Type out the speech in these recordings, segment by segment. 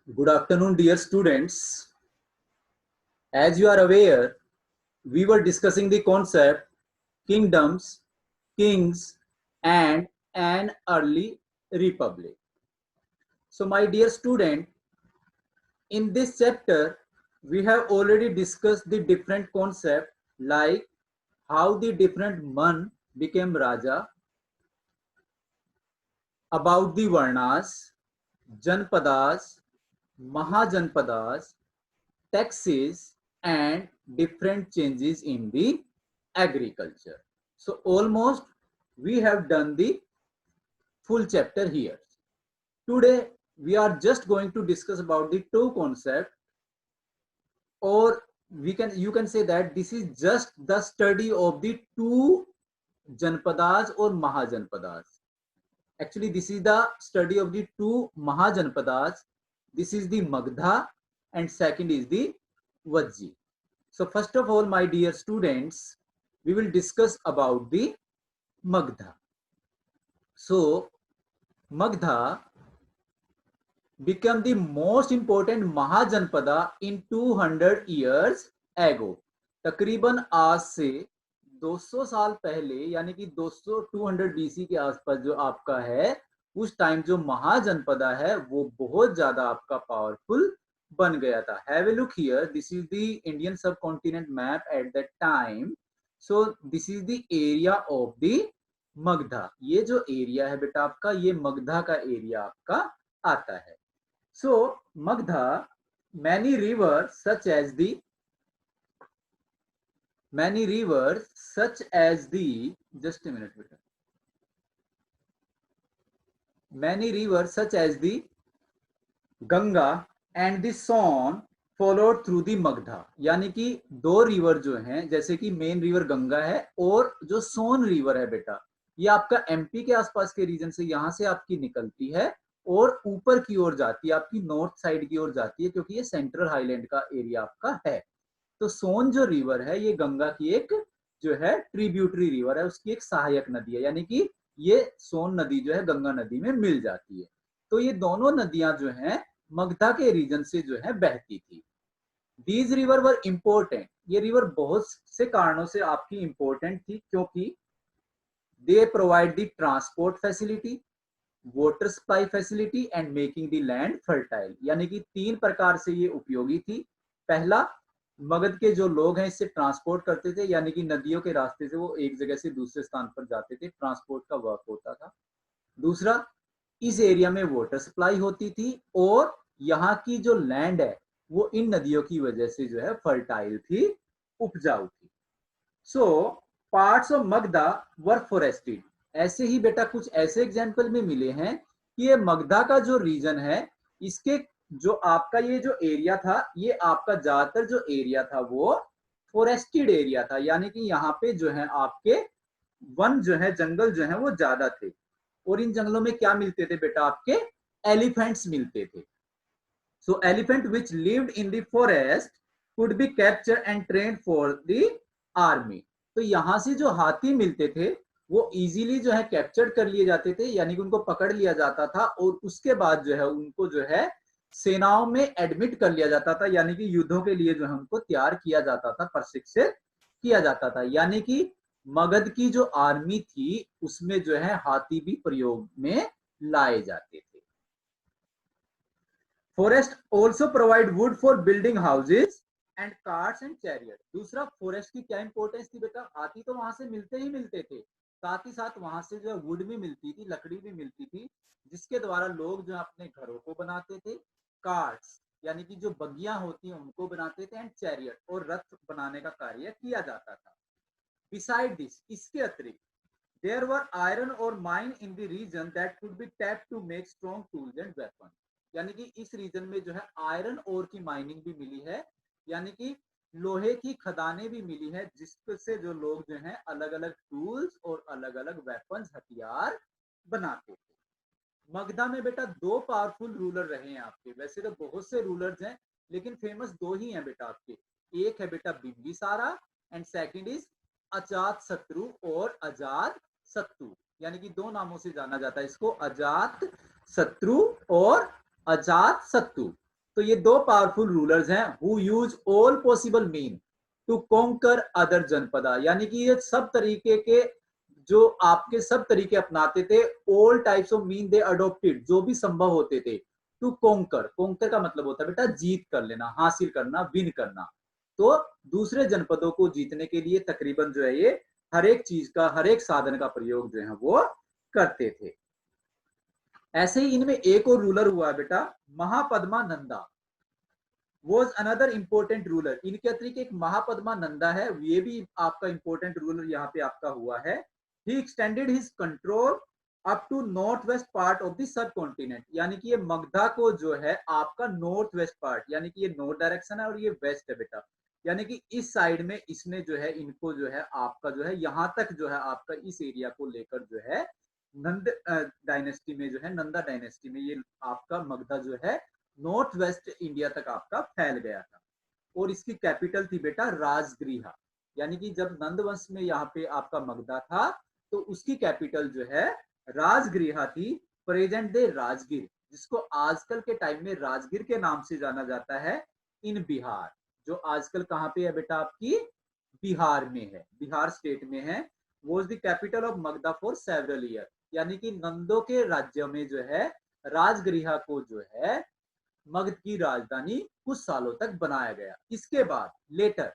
Good afternoon, dear students. As you are aware, we were discussing the concept kingdoms, kings, and an early republic. So, my dear student, in this chapter, we have already discussed the different concepts like how the different man became Raja, about the Varnas, Janpadas, Mahajanpadas, taxes and different changes in the agriculture. So almost we have done the full chapter here. Today we are just going to discuss about the two concepts, or you can say that this is just the study of the two Janpadas or Mahajanpadas. Actually, this is the study of the two Mahajanpadas. This is the Magdha and second is the Vajji. So first of all, my dear students, we will discuss about the Magdha. So Magdha became the most important Mahajanpada in 200 years ago. तकरीबन आज से 200 साल पहले यानी कि 200 BC के आसपास जो आपका है उस टाइम जो महाजनपदा है वो बहुत ज्यादा आपका पावरफुल बन गया था. Have a look here. This is the Indian subcontinent map at that time. So this is the area of the Magdha. ये जो एरिया है बेटा आपका ये मगधा का एरिया आपका आता है. So Magdha, many rivers such as the just a minute बेटा. Many rivers such as the Ganga and the Son followed through the Magdha. यानी कि दो रिवर जो हैं जैसे कि मेन रिवर गंगा है और जो सोन रिवर है बेटा ये आपका एमपी के आसपास के रीजन से यहाँ से आपकी निकलती है और ऊपर की ओर जाती है, आपकी नॉर्थ साइड की ओर जाती है क्योंकि ये सेंट्रल हाईलैंड का एरिया आपका है. तो सोन जो रिवर है ये गंगा की एक जो है ट्रिब्यूटरी रिवर है, उसकी एक सहायक नदी है, यानी कि ये सोन नदी जो है गंगा नदी में मिल जाती है. तो ये दोनों नदियां जो हैं मगधा के रीजन से जो है बहती थी. These river were important. ये रिवर बहुत से कारणों से आपकी इंपॉर्टेंट थी क्योंकि they provide the transport facility, water supply facility and making the land fertile. यानी कि तीन प्रकार से ये उपयोगी थी. पहला, मगध के जो लोग हैं इससे ट्रांसपोर्ट करते थे, यानी कि नदियों के रास्ते से वो एक जगह से दूसरे स्थान पर जाते थे, ट्रांसपोर्ट का वर्क होता था. दूसरा, इस एरिया में वाटर सप्लाई होती थी और यहाँ की जो लैंड है वो इन नदियों की वजह से जो है फर्टाइल थी, उपजाऊ थी. So parts of Magadha were forested. ऐसे ही बेटा कुछ ऐसे एग्जाम्पल में मिले हैं कि ये मगधा का जो रीजन है इसके जो आपका ये जो एरिया था ये आपका ज्यादातर जो एरिया था वो फॉरेस्टेड एरिया था, यानी कि यहाँ पे जो है आपके वन जो है जंगल जो है वो ज्यादा थे. और इन जंगलों में क्या मिलते थे बेटा आपके एलिफेंट्स मिलते थे. So elephant which lived in the forest could be captured and trained for the army. तो यहाँ से जो हाथी मिलते थे वो इजीली जो है कैप्चर कर लिए जाते थे, यानी कि उनको पकड़ लिया जाता था और उसके बाद जो है उनको जो है सेनाओं में एडमिट कर लिया जाता था, यानी कि युद्धों के लिए जो है उनको तैयार किया जाता था, प्रशिक्षित किया जाता था. यानी कि मगध की जो आर्मी थी उसमें जो है हाथी भी प्रयोग में लाए जाते थे. Forest also provide would for building houses and carts and chariot. दूसरा, फॉरेस्ट की क्या इंपॉर्टेंस थी बेटा, हाथी तो वहां से मिलते ही मिलते थे, साथ ही साथ वहां से जो है वुड भी मिलती थी, लकड़ी भी मिलती थी, जिसके द्वारा लोग जो अपने घरों को बनाते थे, कार्ट्स यानी कि जो बगियां होती हैं उनको बनाते थे, एंड चैरियट और रथ बनाने का कार्य किया जाता था. बिसाइड दिस, इसके अतिरिक्त there were iron ore mine in the region that could be tapped to make strong tools and weapons. यानी कि इस रीजन में जो है आयरन ओर की माइनिंग भी मिली है, यानी कि लोहे की खदानें भी मिली है जिससे जो लोग जो हैं अलग अलग टूल्स और अलग अलग वेपन्स हथियार बनाते थे. मगधा में बेटा दो पावरफुल रूलर रहे हैं आपके. वैसे तो बहुत से रूलर्स हैं लेकिन फेमस दो ही हैं बेटा आपके. एक है बेटा बिंबिसारा एंड सेकंड इज अजात शत्रु और अजात शत्रु, यानी कि दो नामों से जाना जाता है इसको, अजात शत्रु और अजात शत्रु. तो ये दो पावरफुल रूलर्स हैं who use all possible mean to conquer other janapada, यानी कि ये सब तरीके के जो आपके सब तरीके अपनाते थे, all types of mean they adopted, जो भी संभव होते थे, टू कॉन्कर, कॉन्कर का मतलब होता है बेटा जीत कर लेना, हासिल करना, विन करना। तो दूसरे जनपदों को जीतने के लिए तकरीबन जो है ये हर एक चीज का, हर एक साधन का प्रयोग जो है वो करते थे। ऐसे ही इनमें एक और रूलर हुआ है बेटा, Mahapadma Nanda was another important ruler. इनके अतिरिक्त एक महापद्मा नंदा है, ये भी आपका इंपॉर्टेंट रूलर यहाँ पे आपका हुआ है। He extended his control up to north west part of the subcontinent, यानी कि ये मगधा को जो है आपका नॉर्थ वेस्ट पार्ट, यानी कि ये नॉर्थ डायरेक्शन है और ये वेस्ट है बेटा, यानी कि इस साइड में इसने जो है इनको जो है आपका जो है यहाँ तक जो है आपका इस एरिया को लेकर जो है नंद डायनेस्टी में जो है, नंदा डायनेस्टी में ये आपका मगधा जो है नॉर्थ वेस्ट इंडिया तक आपका फैल गया था। और इसकी कैपिटल थी बेटा राजगृहा, यानी कि जब नंद वंश में यहाँ पे आपका मगधा था तो उसकी कैपिटल जो है राजगृहा थी, प्रेजेंट डे राजगीर, जिसको आजकल के टाइम में राजगीर के नाम से जाना जाता है इन बिहार, जो आजकल कहाँ पे है बेटा आपकी बिहार में है, बिहार स्टेट में है। Was the capital of Magadha for several year, यानी कि नंदों के राज्य में जो है राजगृहा को जो है मगध की राजधानी कुछ सालों तक बनाया गया। इसके बाद later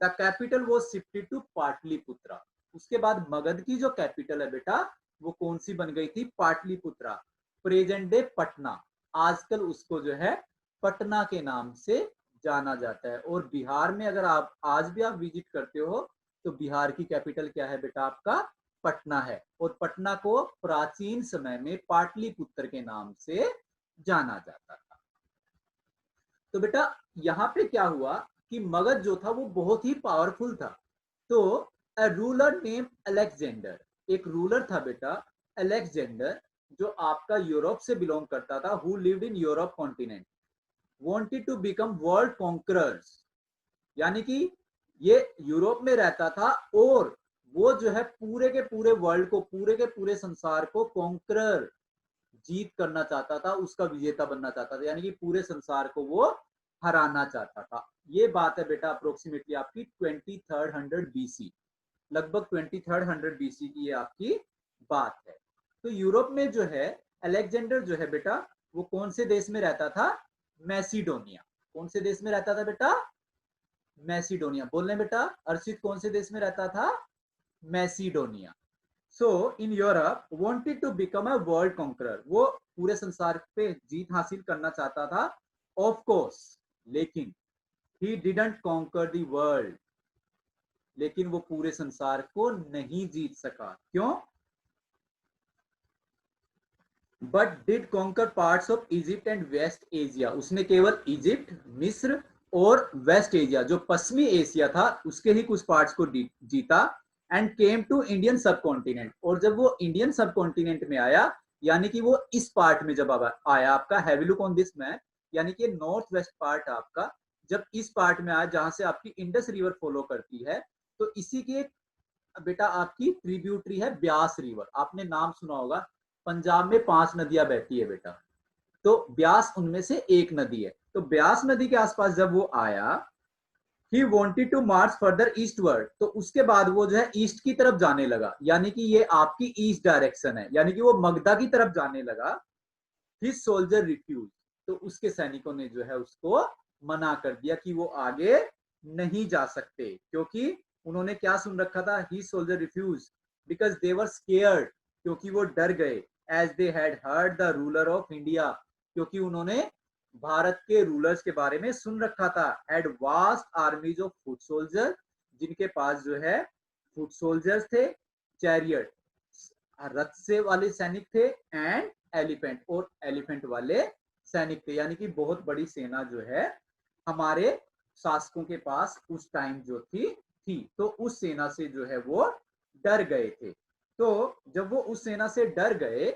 the capital was shifted to Pataliputra, उसके बाद मगध की जो कैपिटल है बेटा वो कौन सी बन गई थी, पाटलिपुत्रा, प्रेजेंट डे पटना, आजकल उसको जो है पटना के नाम से जाना जाता है। और बिहार में अगर आप आज भी आप विजिट करते हो तो बिहार की कैपिटल क्या है बेटा आपका पटना है, और पटना को प्राचीन समय में पाटलिपुत्र के नाम से जाना जाता था। तो बेटा यहाँ पे क्या हुआ कि मगध जो था वो बहुत ही पावरफुल था। तो अ रूलर नेम अलेक्जेंडर, एक रूलर था बेटा अलेक्जेंडर, जो आपका यूरोप से बिलोंग करता था, who lived in Europe continent, wanted to become world conquerors, यानी कि ये यूरोप में रहता था और वो जो है पूरे के पूरे वर्ल्ड को, पूरे के पूरे संसार को कॉन्करर, जीत करना चाहता था, उसका विजेता बनना चाहता था, यानी कि पूरे संसार को वो हराना चाहता था। ये बात है बेटा अप्रोक्सीमेटली आपकी 2300 बीसी, लगभग 2300 बीसी की ये आपकी बात है। तो यूरोप में जो है अलेक्जेंडर जो है बेटा वो कौन से देश में रहता था, मैसिडोनिया। कौन से देश में रहता था बेटा, मैसिडोनिया। बोलने बेटा अर्षित कौन से देश में रहता था, Macedonia. So in Europe wanted to become a world conqueror, वो पूरे संसार पे जीत हासिल करना चाहता था। ऑफ कोर्स, लेकिन he didn't conquer the world, लेकिन वो पूरे संसार को नहीं जीत सका। क्यों? But did conquer parts of Egypt and West Asia, उसने केवल इजिप्ट, मिस्र और वेस्ट एशिया जो पश्चिमी एशिया था उसके ही कुछ पार्ट्स को जीता। एंड केम टू इंडियन सब कॉन्टिनेंट, और जब वो इंडियन सब कॉन्टिनेंट में आया, यानी कि वो इस पार्ट में जब आया आपका, have look on this map, यानी कि नॉर्थ वेस्ट पार्ट आपका जब इस पार्ट में आया जहां से आपकी इंडस रिवर फॉलो करती है, तो इसी के बेटा आपकी ट्रिब्यूटरी है ब्यास रिवर, आपने नाम सुना होगा। पंजाब में 5 नदियां बहती है बेटा, तो ब्यास उनमें से एक नदी है। तो ब्यास नदी के आसपास जब वो आया, he wanted to march further eastward, तो उसके बाद वो जो है ईस्ट की तरफ जाने लगा, यानी कि ये आपकी ईस्ट डायरेक्शन है, यानी कि वो मगधा की तरफ जाने लगा। हिज सोल्जर रिफ्यूज, तो उसके सैनिकों ने जो है उसको मना कर दिया कि वो आगे नहीं जा सकते, क्योंकि उन्होंने क्या सुन रखा था, he soldier refuse because they were scared, क्योंकि वो डर गए, as they had heard the ruler of India, क्योंकि उन्होंने भारत के रूलर्स के बारे में सुन रखा था, had vast आर्मीज of foot soldier, जिनके पास जो है फुट सोल्जर्स थे, चैरियट रथ से वाले सैनिक थे, एंड एलिफेंट, और एलिफेंट वाले सैनिक थे, यानी कि बहुत बड़ी सेना जो है हमारे शासकों के पास उस टाइम जो थी। तो उस सेना से जो है वो डर गए थे। तो जब वो उस सेना से डर गए,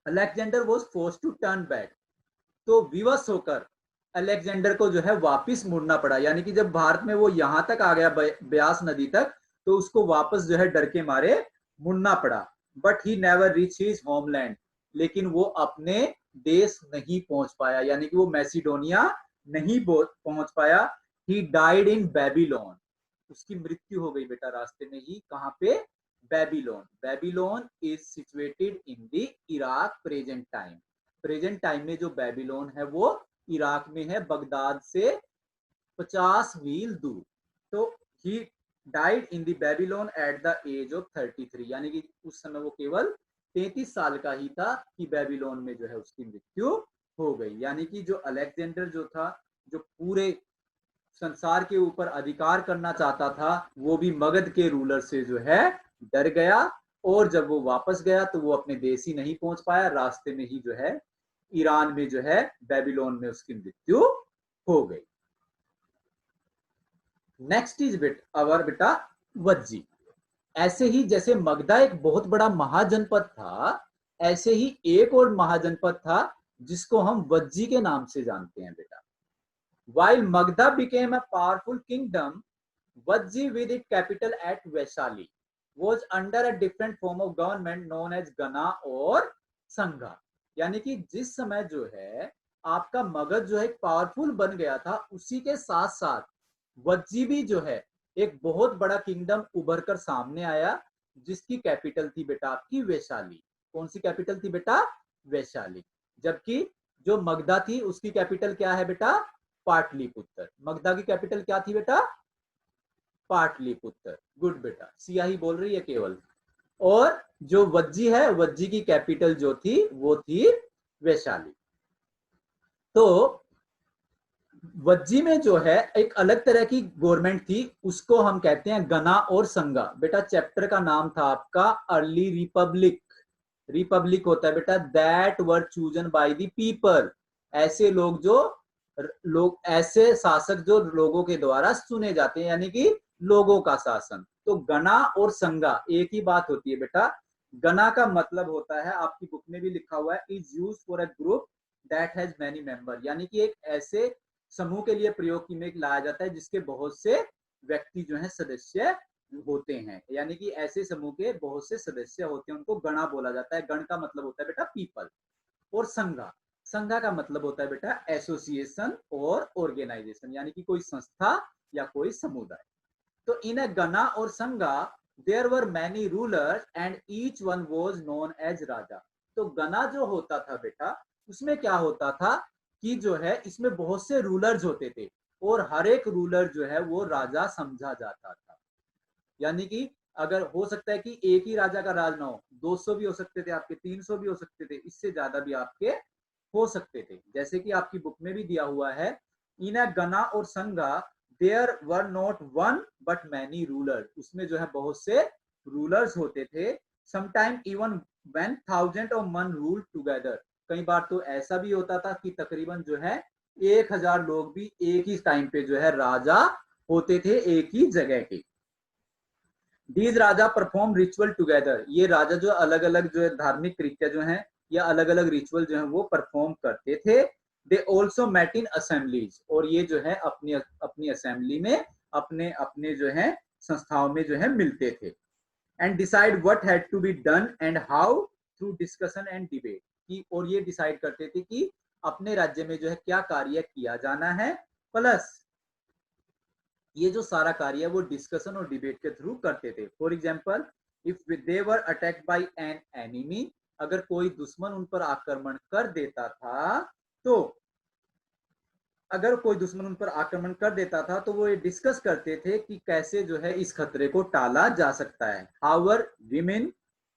Alexander was force to turn back, तो विवश होकर अलेक्जेंडर को जो है वापस मुड़ना पड़ा, यानी कि जब भारत में वो यहां तक आ गया ब्यास नदी तक, तो उसको वापस जो है डर के मारे मुड़ना पड़ा। But he never reach his homeland, लेकिन वो अपने देश नहीं पहुंच पाया, यानी कि वो मैसिडोनिया नहीं पहुंच पाया। ही डाइड इन बेबीलोन, उसकी मृत्यु हो गई बेटा रास्ते में ही। कहां पे? Babylon. Babylon is situated in the Iraq present time. Present time में जो बेबीलोन है वो इराक में है, बगदाद से 50 मील दूर। तो he died in the Babylon at the age of 33, यानी कि उस समय वो केवल 33 साल का ही था कि बेबीलोन में जो है उसकी मृत्यु हो गई। यानी कि जो अलेक्जेंडर जो था, जो पूरे संसार के ऊपर अधिकार करना चाहता था, वो भी मगध के रूलर से जो है डर गया, और जब वो वापस गया तो वो अपने देश ही नहीं पहुंच पाया, रास्ते में ही जो है ईरान में जो है बेबीलोन में उसकी मृत्यु हो गई। नेक्स्ट इज अवर बेटा वज्जी। ऐसे ही जैसे मगधा एक बहुत बड़ा महाजनपद था, ऐसे ही एक और महाजनपद था जिसको हम वज्जी के नाम से जानते हैं बेटा। While Magda became a powerful kingdom, Vajji with its capital at Vaishali was under a different form of government known as Gana और संघा। यानी कि जिस समय जो है आपका मगध जो है पावरफुल बन गया था, उसी के साथ साथ वज्जी भी जो है एक बहुत बड़ा किंगडम उभर कर सामने आया, जिसकी कैपिटल थी बेटा आपकी वैशाली। कौन सी कैपिटल थी बेटा? वैशाली। जबकि जो मगधा थी उसकी कैपिटल क्या है बेटा? पाटलिपुत्र। मगधा की कैपिटल क्या थी बेटा? पाटलिपुत्र। गुड बेटा, सियाही बोल रही है केवल। और जो वज्जी है, वज्जी की कैपिटल जो थी वो थी वैशाली। तो वज्जी में जो है एक अलग तरह की गवर्नमेंट थी, उसको हम कहते हैं गना और संगा। बेटा चैप्टर का नाम था आपका अर्ली रिपब्लिक। रिपब्लिक होता है बेटा that were chosen by the people, ऐसे लोग ऐसे शासक जो लोगों के द्वारा चुने जाते हैं, यानी कि लोगों का शासन। तो गना और संगा एक ही बात होती है बेटा। गना का मतलब होता है, आपकी बुक में भी लिखा हुआ है, is use for a group that has many member, यानी कि एक ऐसे समूह के लिए प्रयोग में लाया जाता है जिसके बहुत से व्यक्ति जो है सदस्य होते हैं, यानी कि ऐसे समूह के बहुत से सदस्य होते हैं, उनको गणा बोला जाता है। गण का मतलब होता है बेटा पीपल। और संघा, संघा का मतलब होता है बेटा एसोसिएशन और ऑर्गेनाइजेशन, यानी कि कोई संस्था या कोई समुदाय। तो इन अ गणा और sangha there were many rulers and each one was known as raja. तो गणा जो होता था बेटा, उसमें क्या होता था कि जो है इसमें बहुत से रूलर्स होते थे, और हर एक रूलर जो है वो राजा समझा जाता था। यानी कि अगर हो सकता है कि एक ही राजा का राज ना हो, 200 भी हो सकते थे आपके, 300 भी हो सकते थे, इससे ज्यादा भी आपके हो सकते थे। जैसे कि आपकी बुक में भी दिया हुआ है, इन अ गना और sangha there were not one but many ruler. उसमें जो है बहुत से रूलर्स होते थे। Sometime even when thousand of men rule together. कई बार तो ऐसा भी होता था कि तकरीबन जो है 1000 लोग भी एक ही टाइम पे जो है राजा होते थे, एक ही जगह के। These Raja perform ritual together. ये राजा जो अलग अलग जो है धार्मिक क्रिया जो है या अलग अलग रिचुअल जो है वो परफॉर्म करते थे। They also met in assemblies, और ये जो है अपनी अपनी असेंबली में अपने अपने जो है संस्थाओं में जो है मिलते थे। And decide what had to be done and how through discussion and debate की, और ये डिसाइड करते थे कि अपने राज्य में जो है क्या कार्य किया जाना है, प्लस ये जो सारा कार्य है वो डिस्कशन और डिबेट के थ्रू करते थे। For example if they were attacked by an enemy, अगर कोई दुश्मन उन पर आक्रमण कर देता था, तो अगर कोई दुश्मन उन पर आक्रमण कर देता था तो वो ये डिस्कस करते थे कि कैसे जो है इस खतरे को टाला जा सकता है। However women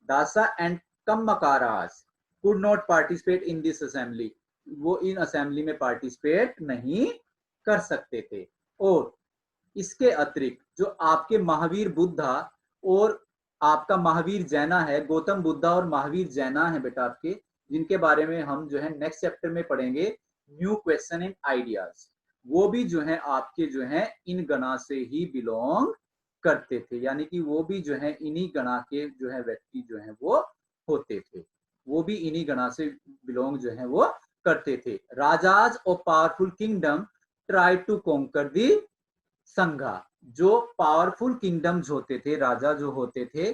dasa and kammakaras could not participate in this assembly, वो इन असेंबली में पार्टिसिपेट नहीं कर सकते थे। और इसके अतिरिक्त जो आपके महावीर बुद्धा और आपका महावीर जैना है, गौतम बुद्धा और महावीर जैना है बेटा आपके, जिनके बारे में हम जो है नेक्स्ट चैप्टर में पढ़ेंगे, न्यू क्वेश्चन एंड आइडियाज, वो भी जो है आपके जो है इन गणा से ही बिलोंग करते थे। यानी कि वो भी जो है इन्हीं गणा के जो है व्यक्ति जो है वो होते थे, वो भी इन्हीं गणा से बिलोंग जो है वो करते थे। राजाज और powerful kingdom try to conquer the sangha. जो पावरफुल किंगडम्स होते थे, राजा जो होते थे,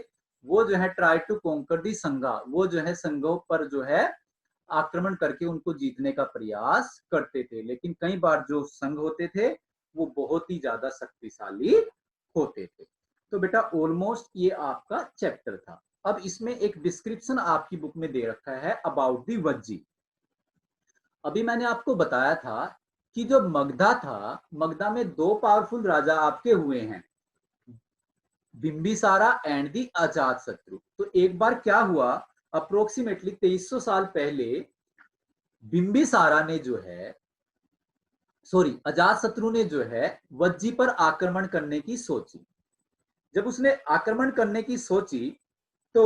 वो जो है ट्राई टू कॉन्कर दी संघा, वो जो है संघों पर जो है आक्रमण करके उनको जीतने का प्रयास करते थे, लेकिन कई बार जो संघ होते थे वो बहुत ही ज्यादा शक्तिशाली होते थे। तो बेटा ऑलमोस्ट ये आपका चैप्टर था। अब इसमें एक डिस्क्रिप्शन आपकी बुक में दे रखा है अबाउट दी वज्जी। अभी मैंने आपको बताया था कि जो मगधा था, मगधा में दो पावरफुल राजा आपके हुए हैं, बिंबिसारा एंड दी अजात शत्रु। तो एक बार क्या हुआ, अप्रोक्सीमेटली 2300 साल पहले बिंबिसारा ने जो है, सॉरी, अजात शत्रु ने जो है वज्जी पर आक्रमण करने की सोची। जब उसने आक्रमण करने की सोची तो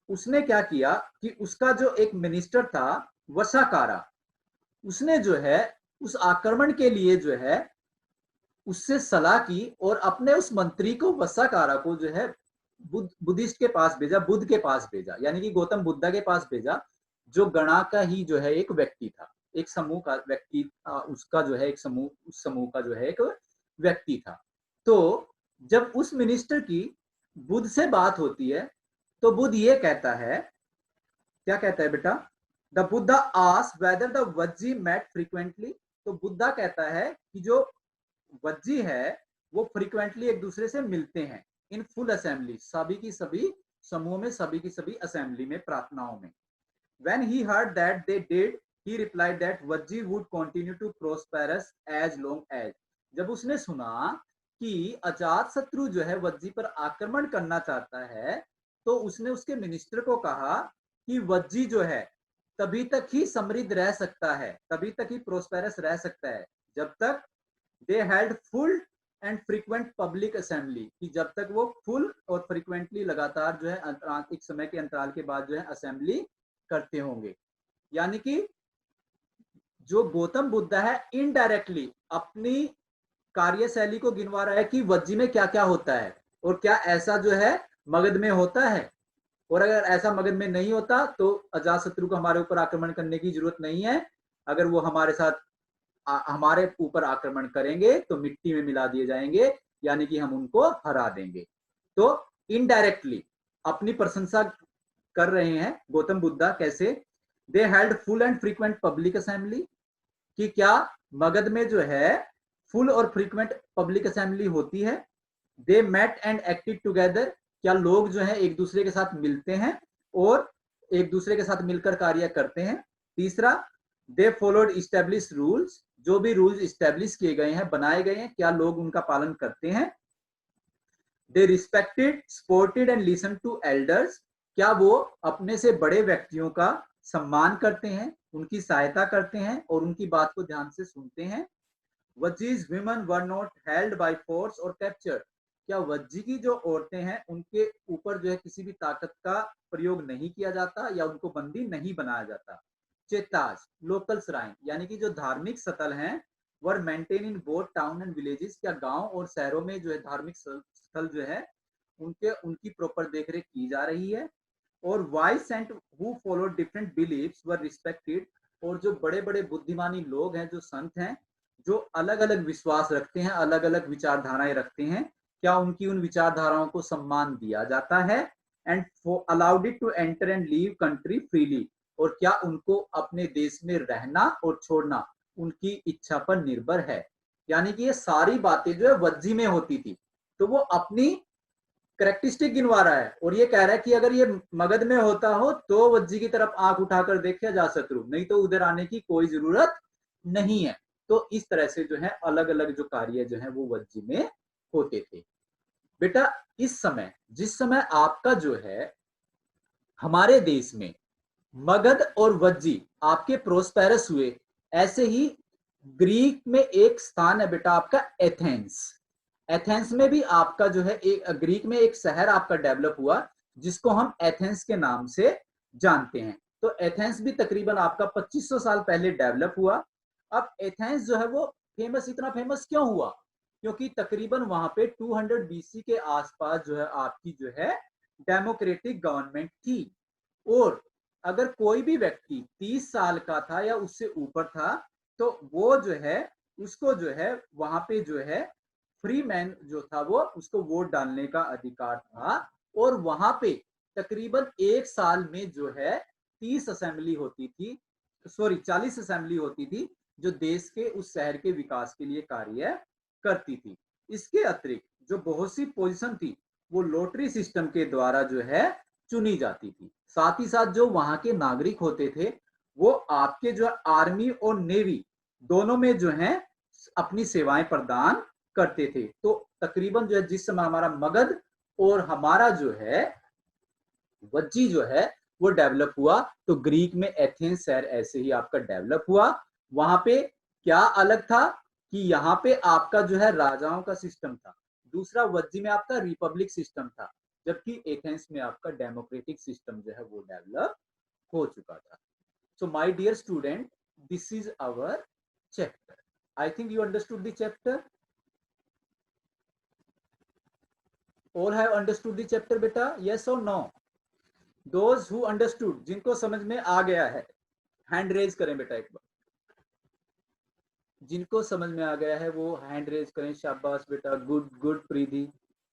उसने क्या किया कि उसका जो एक मिनिस्टर था वशाकारा, उसने जो है उस आक्रमण के लिए जो है उससे सलाह की और अपने उस मंत्री को वशाकारा को जो है बुद्धिस्ट के पास भेजा, बुद्ध के पास भेजा, यानी कि गौतम बुद्धा के पास भेजा, जो गणा का ही जो है एक व्यक्ति था, एक समूह का व्यक्ति था, उसका जो है एक समूह, उस समूह का जो है एक व्यक्ति था। तो जब उस मिनिस्टर की बुद्ध से बात होती है तो बुद्ध ये कहता है, क्या कहता है बेटा, the Buddha asked whether the Vajji met frequently. तो बुद्धा कहता है कि जो वज्जी है वो फ्रीक्वेंटली एक दूसरे से मिलते हैं, इन फुल असेंबली, सभी की सभी समूह में, सभी की सभी असेंबली में, प्रार्थनाओं में। When he heard that they did, he replied that Vajji would continue to prosperous as long as। जब उसने सुना कि अजात शत्रु जो है वज्जी पर आक्रमण करना चाहता है, तो उसने उसके मिनिस्टर को कहा कि वज्जी जो है तभी तक ही समृद्ध रह सकता है, तभी तक ही प्रोस्पेरस रह सकता है, जब तक दे held full and frequent public assembly, कि जब तक वो फुल और फ्रीक्वेंटली लगातार जो है एक समय के अंतराल के बाद जो है असेंबली करते होंगे। यानी कि जो गौतम बुद्ध है इनडायरेक्टली अपनी कार्यशैली को गिनवा रहा है कि वज्जी में क्या क्या होता है और क्या ऐसा जो है मगध में होता है, और अगर ऐसा मगध में नहीं होता तो अजातशत्रु को हमारे ऊपर आक्रमण करने की जरूरत नहीं है। अगर वो हमारे साथ हमारे ऊपर आक्रमण करेंगे तो मिट्टी में मिला दिए जाएंगे, यानी कि हम उनको हरा देंगे। तो इनडायरेक्टली अपनी प्रशंसा कर रहे हैं गौतम बुद्धा। कैसे? दे held full and frequent public assembly, कि क्या मगध में जो है फुल और फ्रीक्वेंट पब्लिक असेंबली होती है। They met and acted together, क्या लोग जो है एक दूसरे के साथ मिलते हैं और एक दूसरे के साथ मिलकर कार्य करते हैं। तीसरा, दे फॉलोड इस्टेब्लिश रूल्स, जो भी रूल्स इस्टेब्लिश किए गए हैं, बनाए गए हैं, क्या लोग उनका पालन करते हैं। They respected, supported and listen to elders, क्या वो अपने से बड़े व्यक्तियों का सम्मान करते हैं, उनकी सहायता करते हैं और उनकी बात को ध्यान से सुनते हैं। Vajjis women were not held by force और कैप्चर, क्या वज्जी की जो औरतें हैं उनके ऊपर जो है किसी भी ताकत का प्रयोग नहीं किया जाता या उनको बंदी नहीं बनाया जाता। चेताज, लोकल श्राइन, यानी कि जो धार्मिक स्थल हैं, were maintain in both town and villages, क्या गांव और शहरों में जो है धार्मिक स्थल जो है उनकी प्रॉपर देखरेख की जा रही है। और wise saint who follow different beliefs were respected, और जो बड़े बड़े बुद्धिमानी लोग हैं, जो संत हैं, जो अलग अलग विश्वास रखते हैं, अलग अलग विचारधाराएं रखते हैं, क्या उनकी उन विचारधाराओं को सम्मान दिया जाता है। And allowed it to enter and leave country freely, और क्या उनको अपने देश में रहना और छोड़ना उनकी इच्छा पर निर्भर है। यानी कि ये सारी बातें जो है वज्जी में होती थी। तो वो अपनी करेक्टरिस्टिक गिनवा रहा है और ये कह रहा है कि अगर ये मगध में होता हो तो वज्जी की तरफ आंख उठाकर देखे जा शत्रु, नहीं तो उधर आने की कोई जरूरत नहीं है। तो इस तरह से जो है अलग अलग जो कार्य जो है वो वज्जी में होते थे। बेटा इस समय, जिस समय आपका जो है हमारे देश में मगध और वज्जी आपके प्रोस्पेरस हुए, ऐसे ही ग्रीक में एक स्थान है बेटा आपका एथेंस। एथेंस में भी आपका जो है एक ग्रीक में एक शहर आपका डेवलप हुआ जिसको हम एथेंस के नाम से जानते हैं। तो एथेंस भी तकरीबन आपका 2500 साल पहले डेवलप हुआ। अब एथेंस जो है वो फेमस, इतना फेमस क्यों हुआ? क्योंकि तकरीबन वहां पे 200 बीसी के आसपास जो है आपकी जो है डेमोक्रेटिक गवर्नमेंट थी। और अगर कोई भी व्यक्ति 30 साल का था या उससे ऊपर था तो वो जो है उसको जो है वहां पे जो है फ्री मैन जो था वो उसको वोट डालने का अधिकार था। और वहां पे तकरीबन एक साल में जो है 30 असेंबली होती थी, सॉरी 40 असेंबली होती थी जो देश के उस शहर के विकास के लिए कार्य करती थी। इसके अतिरिक्त जो बहुत सी पोजीशन थी वो लॉटरी सिस्टम के द्वारा जो है चुनी जाती थी। साथ ही साथ जो वहां के नागरिक होते थे वो आपके जो आर्मी और नेवी दोनों में जो है अपनी सेवाएं प्रदान करते थे। तो तकरीबन जो है जिस समय हमारा मगध और हमारा जो है वज्जी जो है वो डेवलप हुआ, तो ग्रीक में एथेंस शहर ऐसे ही आपका डेवलप हुआ। वहां पे क्या अलग था कि यहाँ पे आपका जो है राजाओं का सिस्टम था, दूसरा वज्जी में आपका रिपब्लिक सिस्टम था, जबकि एथेंस में आपका डेमोक्रेटिक सिस्टम जो है वो डेवलप हो चुका था। So my dear student, this is our chapter. I think you understood the chapter. All have understood the chapter बेटा, यस और नो? दोज हु अंडरस्टूड, जिनको समझ में आ गया है हैंड रेज करें बेटा एक बार। जिनको समझ में आ गया है वो हैंड रेज करें। शाबाश बेटा, गुड गुड प्रीति,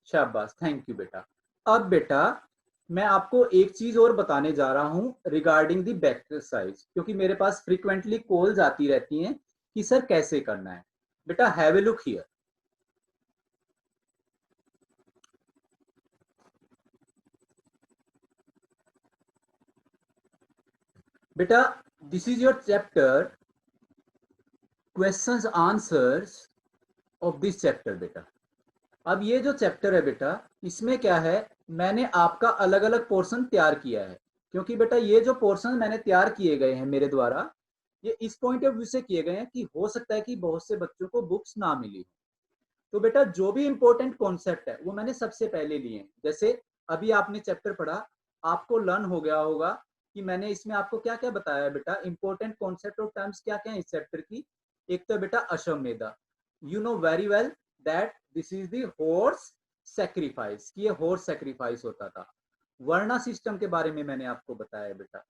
शाबाश, थैंक यू बेटा। अब बेटा मैं आपको एक चीज और बताने जा रहा हूं रिगार्डिंग दी बैक एक्सरसाइज, क्योंकि मेरे पास फ्रीक्वेंटली कॉल्स आती रहती हैं कि सर कैसे करना है। बेटा हैव ए लुक हियर। बेटा this is your chapter questions answers of this chapter बेटा। अब ये जो चैप्टर है बेटा इसमें क्या है, मैंने आपका अलग अलग पोर्शन तैयार किया है, क्योंकि बेटा ये जो पोर्शन मैंने तैयार किए गए हैं मेरे द्वारा, ये इस पॉइंट ऑफ व्यू से किए गए हैं कि हो सकता है कि बहुत से बच्चों को बुक्स ना मिली। तो बेटा जो भी इंपॉर्टेंट कॉन्सेप्ट है वो मैंने सबसे पहले लिए हैं। जैसे अभी आपने चैप्टर पढ़ा, आपको लर्न हो गया होगा कि मैंने इसमें आपको क्या क्या बताया है बेटा, इंपॉर्टेंट कॉन्सेप्ट और टर्म्स क्या क्या है इस चैप्टर की। एक तो बेटा Ashvamedha, you know very well that this is the horse sacrifice, कि ये हॉर्स सेक्रीफाइस होता था। वर्णा सिस्टम के बारे में मैंने आपको बताया बेटा,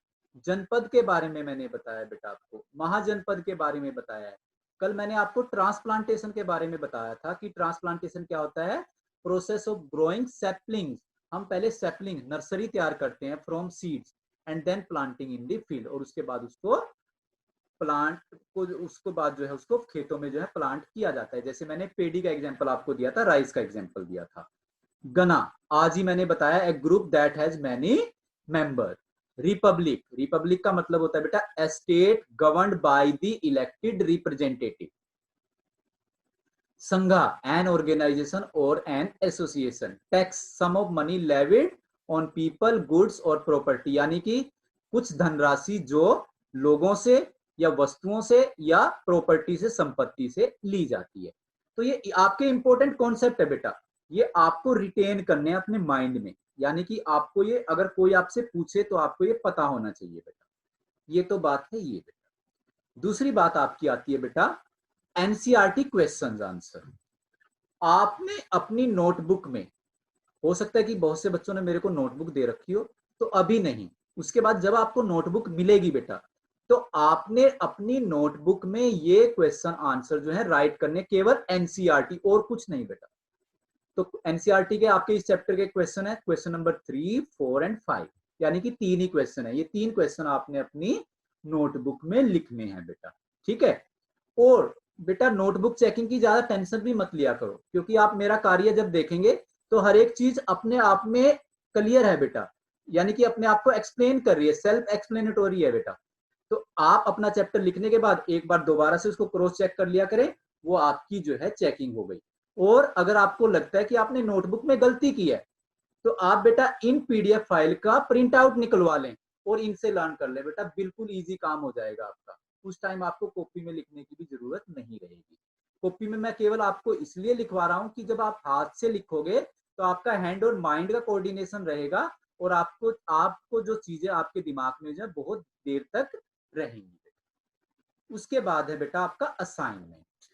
जनपद के बारे में मैंने बताया बेटा, आपको महाजनपद के बारे में बताया है। कल मैंने आपको ट्रांसप्लांटेशन के बारे में बताया था कि ट्रांसप्लांटेशन क्या होता है, प्रोसेस ऑफ ग्रोइंग सैपलिंग्स। हम पहले सैपलिंग नर्सरी तैयार करते हैं from seeds and then planting in the field, और उसके बाद उसको प्लांट को, उसको बाद जो है उसको खेतों में जो है प्लांट किया जाता है। जैसे मैंने पेडी का एग्जांपल आपको दिया था, राइस का एग्जांपल दिया था। गना आज ही मैंने बताया, a group that has many member. Republic, republic का मतलब होता है बेटा a state governed by the elected representative. Sangha an organization और an association. Tax sum of money levied on people goods और प्रॉपर्टी, यानी कि कुछ धनराशि जो लोगों से या वस्तुओं से या प्रॉपर्टी से, संपत्ति से ली जाती है। तो ये आपके इंपॉर्टेंट कॉन्सेप्ट है बेटा, ये आपको रिटेन करने अपने माइंड में, यानी कि आपको ये अगर कोई आपसे पूछे तो आपको ये पता होना चाहिए बेटा। ये तो बात है ये बेटा। दूसरी बात आपकी आती है बेटा एनसीईआरटी क्वेश्चंस आंसर। आपने अपनी नोटबुक में, हो सकता है कि बहुत से बच्चों ने मेरे को नोटबुक दे रखी हो, तो अभी नहीं, उसके बाद जब आपको नोटबुक मिलेगी बेटा, तो आपने अपनी नोटबुक में ये क्वेश्चन आंसर जो है राइट करने, केवल एनसीईआरटी और कुछ नहीं बेटा। तो एनसीईआरटी के आपके इस चैप्टर के क्वेश्चन है क्वेश्चन नंबर 3, 4 एंड 5, यानी कि 3 ही क्वेश्चन है। ये 3 क्वेश्चन आपने अपनी नोटबुक में लिखने हैं बेटा, ठीक है। और बेटा नोटबुक चेकिंग की ज्यादा टेंशन भी मत लिया करो, क्योंकि आप मेरा कार्य जब देखेंगे तो हर एक चीज अपने आप में क्लियर है बेटा, यानी कि अपने आप को एक्सप्लेन कर रही है, सेल्फ एक्सप्लेनेटोरी है बेटा। तो आप अपना चैप्टर लिखने के बाद एक बार दोबारा से उसको क्रॉस चेक कर लिया करें, वो आपकी जो है चेकिंग हो गई। और अगर आपको लगता है कि आपने नोटबुक में गलती की है, तो आप बेटा इन पीडीएफ फाइल का प्रिंट आउट निकलवा लें और इनसे लर्न कर लें बेटा, बिल्कुल इजी काम हो जाएगा आपका। उस टाइम आपको कॉपी में लिखने की भी जरूरत नहीं रहेगी। कॉपी में मैं केवल आपको इसलिए लिखवा रहा हूं कि जब आप हाथ से लिखोगे तो आपका हैंड और माइंड का कोऑर्डिनेशन रहेगा, और आपको आपको जो चीजें आपके दिमाग में जो है बहुत देर तक रहेंगी। उसके बाद है बेटा आपका असाइनमेंट।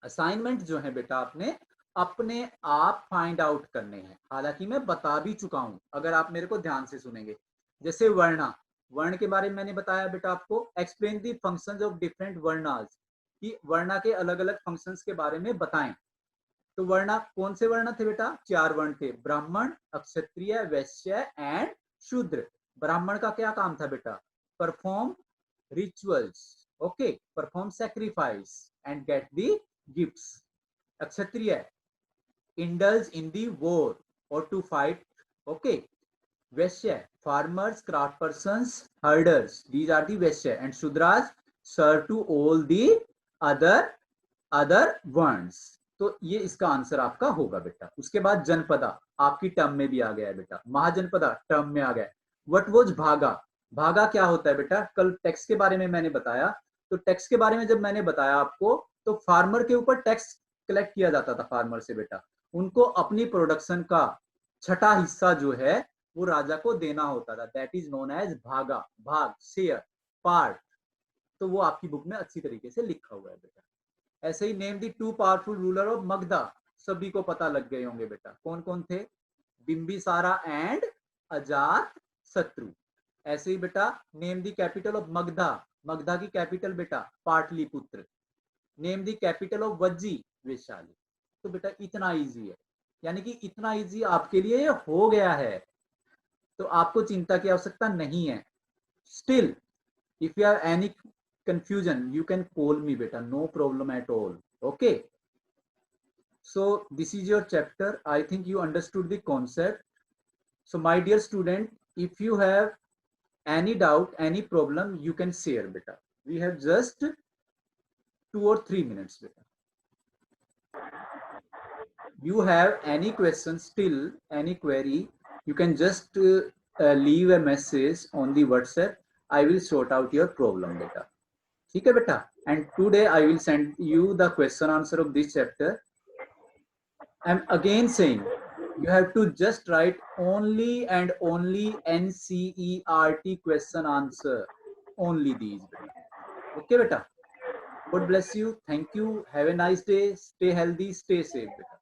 असाइनमेंट जो है बेटा आपने अपने आप फाइंड आउट करने हैं, हालांकि मैं बता भी चुका हूं अगर आप मेरे को ध्यान से सुनेंगे। जैसे वर्णा, वर्ण के बारे में मैंने बताया बेटा आपको, explain the functions of different varnas, कि वर्णा के अलग अलग फंक्शंस के बारे में बताएं। तो वर्णा कौन से वर्ण थे बेटा, 4 वर्ण थे, ब्राह्मण, क्षत्रिय, वैश्य एंड शूद्र। ब्राह्मण का क्या काम था बेटा, perform rituals, okay, perform sacrifice and get the gifts. Kshatriya, indulge in the war or to fight, okay. Vaishya, farmers, craft persons, herders, these are the Vaishya, and Shudras serve to all the other words. तो ये इसका answer आपका होगा बेटा। उसके बाद जनपदा आपकी term में भी आ गया है बेटा, महाजनपदा टर्म में आ गया। व्हाट वाज भागा, भागा क्या होता है बेटा, कल टैक्स के बारे में मैंने बताया। तो टैक्स के बारे में जब मैंने बताया आपको, तो फार्मर के ऊपर टैक्स कलेक्ट किया जाता था फार्मर से बेटा, उनको अपनी प्रोडक्शन का छठा हिस्सा जो है वो राजा को देना होता था, दैट इज नोन एज भागा, भाग, शेयर, पार्ट। तो वो आपकी बुक में अच्छी तरीके से लिखा हुआ है बेटा। ऐसे ही name the two powerful ruler of Magadha, सभी को पता लग गए होंगे बेटा, कौन कौन थे, बिंबिसारा एंड अजात शत्रु। ऐसे ही बेटा name the capital of Magadha, Magadha की कैपिटल बेटा Pataliputra. Name the capital of Vajji, Vaishali. तो बेटा इतना इजी है, यानी कि इतना इजी आपके लिए हो गया है, तो आपको चिंता की आवश्यकता नहीं है। Still if you have any confusion you can call me beta, no problem at all, okay. So this is your chapter, I think you understood the concept. So my dear student, if you have any doubt, any problem, you can share beta, we have just 2 or 3 minutes beta. You have any question still, any query, you can just leave a message on the WhatsApp, I will sort out your problem beta. ठीक है बेटा, and today I will send you the question answer of this chapter. I'm again saying you have to just write only and only NCERT question answer, only these beta. Okay beta, God bless you, thank you, have a nice day, stay healthy, stay safe beta.